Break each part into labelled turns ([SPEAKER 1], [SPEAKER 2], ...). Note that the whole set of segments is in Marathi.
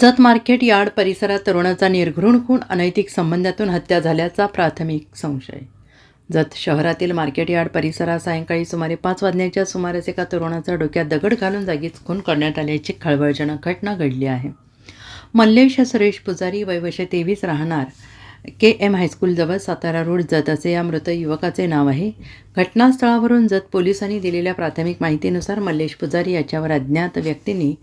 [SPEAKER 1] जत मार्केट यार्ड परिसरात तरुणाचा निर्घृण खून अनैतिक संबंधातून हत्या झाल्याचा प्राथमिक संशय. जत शहरातील मार्केट यार्ड परिसरात सायंकाळी सुमारे 5 वाजण्याच्या सुमारास एका तरुणाचा डोक्यात दगड घालून जागीच खून करण्यात आल्याची खळबळजनक घटना घडली आहे. मल्लेश सुरेश पुजारी वय वर्ष 23 राहणार KM हायस्कूलजवळ सातारा रोड जत असे या मृत युवकाचे नाव आहे. घटनास्थळावरून जत पोलिसांनी दिलेल्या प्राथमिक माहितीनुसार मल्लेश पुजारी याच्यावर अज्ञात व्यक्तींनी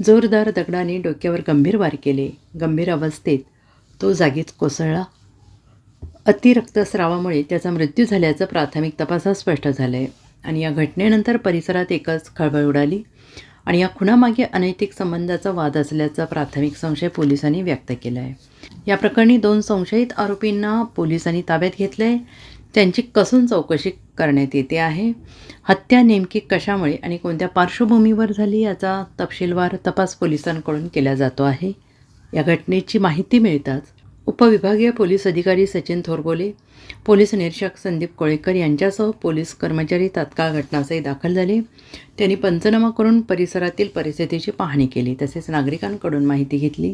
[SPEAKER 1] जोरदार दगडाने डोक्यावर गंभीर वार केले. गंभीर अवस्थेत तो जागीच कोसळला. अतिरक्तस्रावामुळे त्याचा मृत्यू झाल्याचं प्राथमिक तपासात स्पष्ट झालं आहे. आणि या घटनेनंतर परिसरात एकच खळबळ उडाली आणि या खुनामागे अनैतिक संबंधाचा वाद असल्याचा प्राथमिक संशय पोलिसांनी व्यक्त केला आहे. या प्रकरणी 2 संशयित आरोपींना पोलिसांनी ताब्यात घेतलं आहे. त्यांची कसून चौकशी करण्यात येते आहे. हत्या नेमकी कशामुळे आणि कोणत्या पार्श्वभूमीवर झाली याचा तपशीलवार तपास पोलिसांकडून केला जातो आहे. या घटनेची माहिती मिळताच उपविभागीय पोलीस अधिकारी सचिन थोरबोले, पोलीस निरीक्षक संदीप कोळेकर यांच्यासह पोलीस कर्मचारी तात्काळ घटनास्थळी दाखल झाले. त्यांनी पंचनामा करून परिसरातील परिस्थितीची पाहणी केली तसेच नागरिकांकडून माहिती घेतली.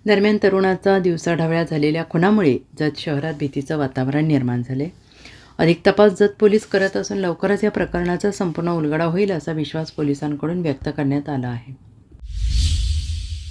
[SPEAKER 1] दरम्यान तरुणाचा दिवसाढवळ्या झालेल्या खुनामुळे जत शहरात भीतीचं वातावरण निर्माण झाले. अधिक तपास जत पोलीस करत असून लवकरच या प्रकरणाचा संपूर्ण उलगडा होईल असा विश्वास पोलिसांकडून व्यक्त करण्यात आला आहे.